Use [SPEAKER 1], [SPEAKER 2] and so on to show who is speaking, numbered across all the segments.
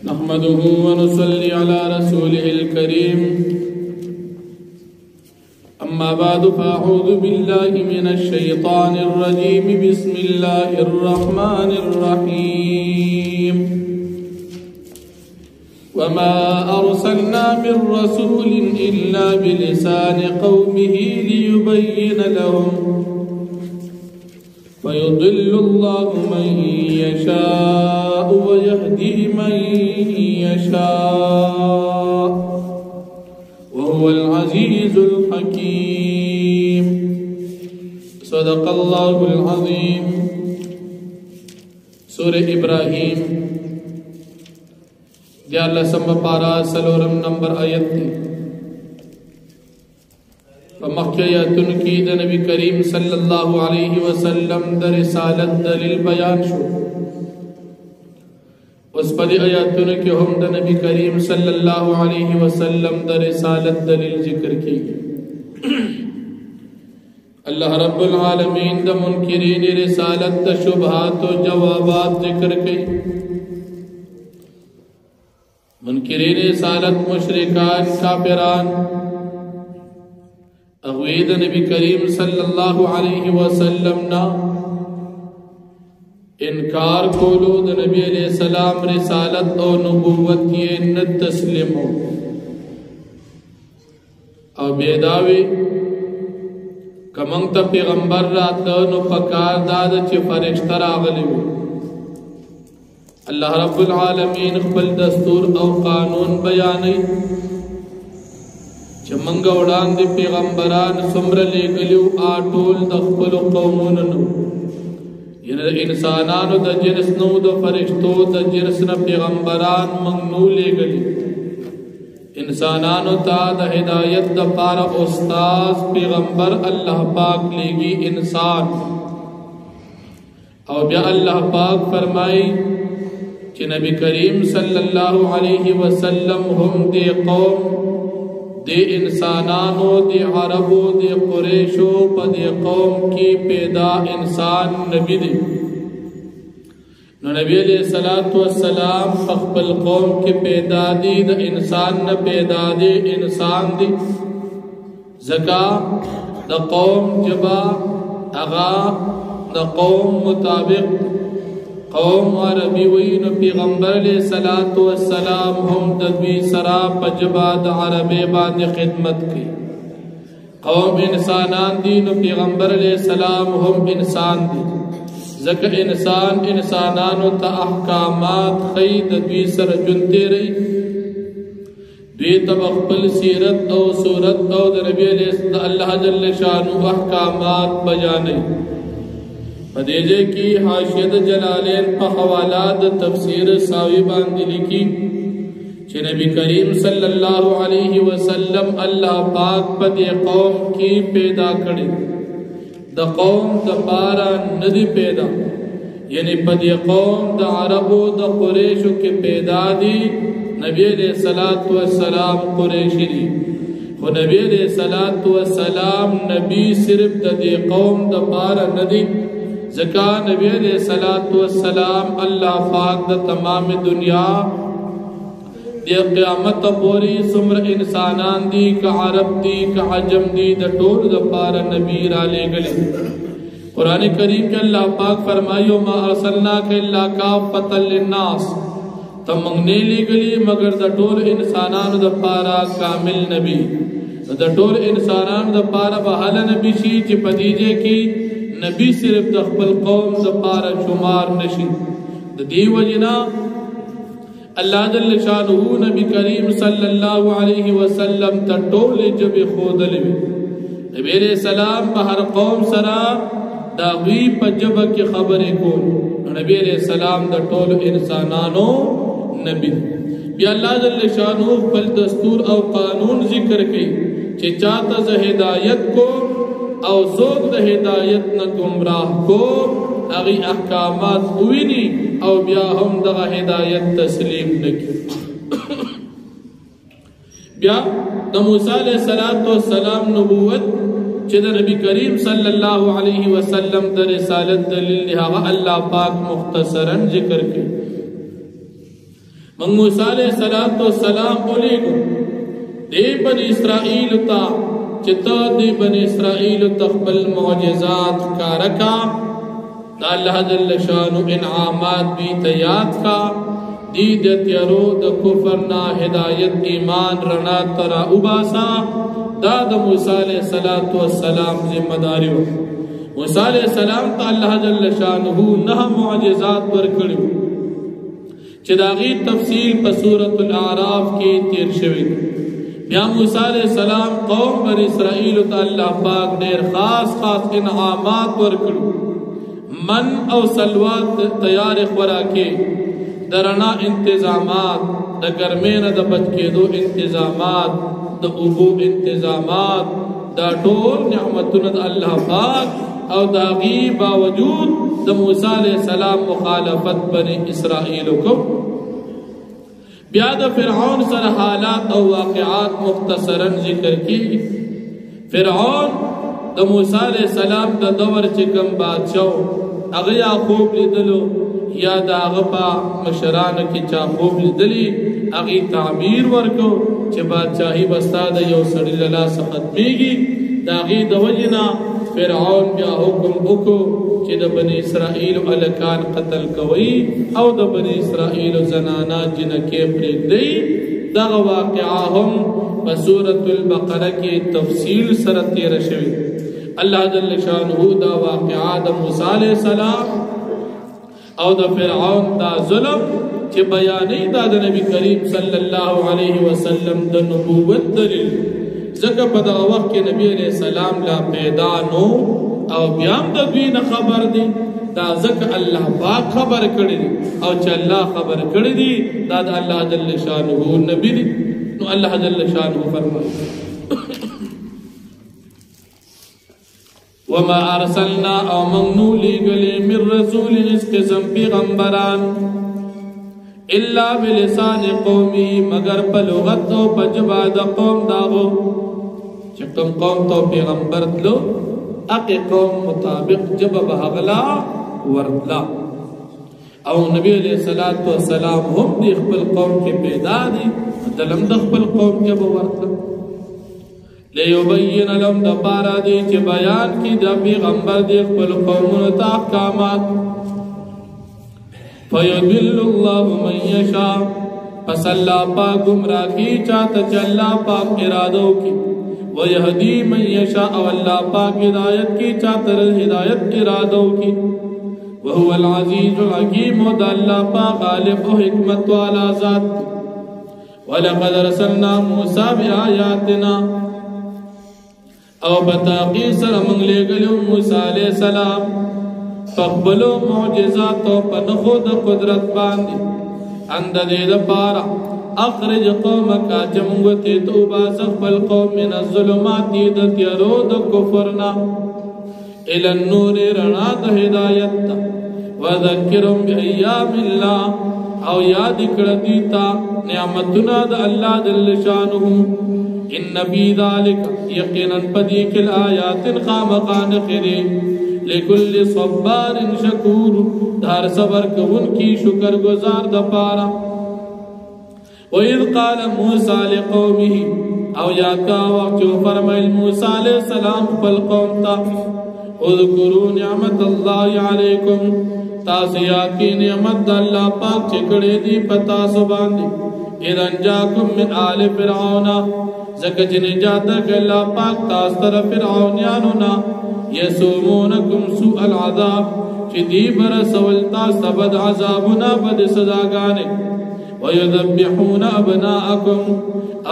[SPEAKER 1] نحمده ونصلي على رسوله الكريم أما بعد فأعوذ بالله من الشيطان الرجيم بسم الله الرحمن الرحيم وما أرسلنا من رسول إلا بلسان قومه ليبين لهم فيضل الله من يشاء ويهدي من يشاء وهو العزيز الحكيم صدق الله العظيم سورة إبراهيم دیاللہ سمبھ پارا سلورم نمبر آیت تھی فمخی آیتن کی دا نبی کریم صلی اللہ علیہ وسلم دا رسالت دلیل بیان شو اس پدی آیتن کی ہم دا نبی کریم صلی اللہ علیہ وسلم دا رسالت دلیل ذکر کی اللہ رب العالمین دا منکرین رسالت دا شبہات و جوابات ذکر کی منکرین رسالت مشرکان کافران اغوید نبی کریم صلی اللہ علیہ وسلم نا انکار کولو دا نبی علیہ السلام رسالت و نبوت یہ نت تسلیمو او بیداوی کمنگ تا پیغمبر راتا نو پکار دادا چی فرشتر آغلیو اللہ رب العالمین خپل دستور او قانون بیانی چه منگا وڑان دی پیغمبران سمر لے گلیو آٹول دا خپل قوموننو یعنی انسانانو دا جنسنو دا فرشتو دا جنسنا پیغمبران منگنو لے گلی انسانانو تا دا ہدایت دا پارا استاذ پیغمبر اللہ پاک لے گی انسان او بیا اللہ پاک فرمائی کہ نبی کریم صلی اللہ علیہ وسلم ہم دے قوم دے انسانانو دے عربو دے قریشو پا دے قوم کی پیدا انسان نبی دے نو نبی علیہ السلام فقبل قوم کی پیدا دی دا انسان نہ پیدا دے انسان دی زکا دا قوم جبا اغا دا قوم مطابق قوم عربی وین پیغمبر علیہ السلام ہم ددوی سراب پجباد عربی بعد خدمت کی قوم انسانان دین پیغمبر علیہ السلام ہم انسان دی ذکر انسان انسانانو تا احکامات خید ددوی سر جنتے رہی دوی تبقبل سیرت او صورت او نبی علیہ اللہ جل شانو احکامات بجانے فدیجے کی حاشیت جلالین پا حوالات تفسیر ساوی باندی لکی چھ نبی کریم صلی اللہ علیہ وسلم اللہ پاک پا دے قوم کی پیدا کردی دا قوم دا پارا ندی پیدا یعنی پا دے قوم دا عربو دا قریشو کی پیدا دی نبی علیہ السلام قریشی دی و نبی علیہ السلام نبی صرف دا دے قوم دا پارا ندی زکا نبی علیہ السلام اللہ پاک دا تمام دنیا دی قیامت پوری سمر انسانان دی کا عرب دی کا عجم دی دا ٹول دا پارا نبی را لے گلے قرآن کریم کے اللہ پاک فرمائیو ما ارسلناک اللہ کافتا للناس تم منگنے لے گلی مگر دا ٹول انسانان دا پارا کامل نبی دا ٹول انسانان دا پارا بحال نبی شی چی پدیجے کی نبی صرف دا خپل قوم دا پارا شمار نشی دا دی وجنا اللہ جل شانہو نبی کریم صلی اللہ علیہ وسلم تا ٹول جب خود لوی نبی علیہ السلام بہر قوم سرا دا غی پا جب کی خبر کون نبی علیہ السلام دا ٹول انسانانو نبی بی اللہ جل شانہو خپل دستور او قانون ذکر کی چی چاہتا زہ ہدایت کو او سوک دا ہدایت نا گمراہ کو اغی احکامات ہوئی او بیا ہم دا ہدایت تسلیم نکی بیا دا موسیٰ علیہ السلام نبوت چی دا نبی کریم صلی اللہ علیہ وسلم دا رسالت دلیل لہا اللہ پاک مختصراً ذکر کی من موسی علیہ السلام بولیگو دے بنی اسرائیل تا چتا دے بنی اسرائیل تخبل معجزات کارکا دا اللہ جل شانو انعامات بھی تیاد کا دی دتیارو دا کفرنا ہدایت ایمان رنا ترا اباسا دا دا موسیٰ علیہ السلام ذمہ داریو موسیٰ علیہ السلام تا اللہ جل شانو نہ معجزات ورکڑیو چداغی تفصیل پا سورة الاعراف کی تیر شوید یا موسیٰ علیہ السلام قوم بنی اسرائیل تا اللہ پاک دیر خاص انعامات ورکڑو من او سلوات تیار خورا کے درنا انتظامات دا گرمین دا بچ کے دو انتظامات دا ابو انتظامات دا ٹول نعمتون دا اللہ پاک او دا غیب باوجود دا موسیٰ علیہ السلام مخالفت بنی اسرائیل کو بیاد فرعون سر حالات او واقعات مختصرا ذکر کی فرعون دا موسیٰ علیہ السلام دا دور چکم بادشاو اغیا خوب لیدلو یا دا اغپا مشران کی چا خوب لیدلی اغی تعبیر ورکو چه بادشاہی بستا دا یو سڑی للا سختمیگی دا اغی دا وجنا فرعون بیا حکم اکو چه دا بنی اسرائیل علکان قتل کوئی او دا بنی اسرائیل زنانا جنکی پریک دی دا واقعا ہم بسورة البقرہ کی تفصیل سرطی رشوی اللہ جل شانہ دا واقعا دا موسیٰ علیہ السلام او دا فرعون دا ظلم چه بیانی دا نبی کریم صلی اللہ علیہ وسلم دا نبوت دلیل زکا پدا وقت کے نبی علیہ السلام لا پیدا نو او بیام دا دوین خبر دی دا زکا اللہ پاک خبر کردی او چه اللہ خبر کردی دا اللہ جل شانہ نبی دی نو اللہ جل شانہ فرمائی وما ارسلنا او منو لگلی من رسول اس قسم پیغمبران الا بلسان قومی مگر پلغت او پجباد قوم داغو چکم قوم تو پیغمبر دلو اقی قوم مطابق جب بحغلا وردلا او نبی علیہ السلام هم دی اخبر قوم کے پیدا دی دلم دخبر قوم جب وردلا لیبین لهم دپارا دی چه بیان کی دا پیغمبر دی اخبر قومن تا احکامات فیدل اللہ من یشا پس اللہ پاک گمراہ کی چاہتا چه اللہ پاک ارادو کی ویہدی من یشا او اللہ پاک ہدایت کی چاہتا ہدایت ارادو کی وهو العزیز الحکیم و دا اللہ پاک غالب و حکمت والا ذات ولقد رسلنا موسیٰ بآیاتنا او بتاقی سر منگ لے گلیو موسیٰ علیہ السلام فقبلو معجزات و پنخو دا قدرت باندی اند دید پارا اخرج قومکا چمنگوتی تو باسق بالقوم من الظلمات دیدت یرو دا کفرنا الى النور رنا دا ہدایت وذکرم بایام اللہ او یاد کردیتا نعمتنا دا اللہ جل شانہ ان فی ذالک یقینا پدیک الآیات خامقان خری لکل صبار شکور دار صبر کون کی شکر گزار دپارا وَإِذْ قَالَ مُوسَى لِقَوْمِهِ او یاکا وقت جو فرمائل موسیٰ علیہ السلام فالقوم تا اذکروا نعمت اللہ علیکم تاسیا کی نعمت اللہ پاک چکڑے دی پتا سباندی اذن جاکم من آل فرعون زکج نجاتا کہ اللہ پاک تاستر فرعونیانونا یسومونکم سوء العذاب چی دی برسولتا سبد عذابنا بد سزاگانے وَيُذَبِّحُونَ أَبْنَاءَكُمْ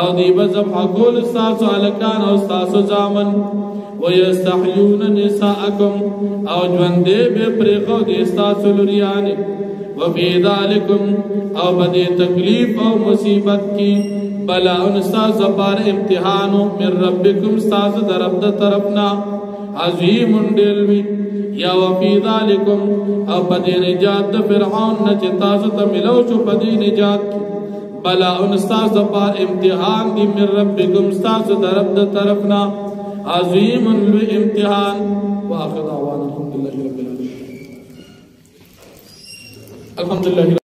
[SPEAKER 1] او دی بزبح کول استاسو علکان او استاسو زامن وَيَسْتَحْيُونَ نِسَاءَكُمْ او جوندے بے پریخو دی استاسو لریانے وَفِي ذَلِكُمْ او بدی تکلیف او مصیبت کی بلا ان استاس پار امتحانو من ربکم استاس درب دا طرفنا عظیم دلوی یا وفی ذالکم او پدی نجات فرعون نچتاسو تملو چو پدی نجات کی بلا ان استاس پار امتحان دی من ربکم استاس درب دا طرفنا عظیم لوی امتحان وآخر دعوانا الحمدللہ رب العالمين الحمدللہ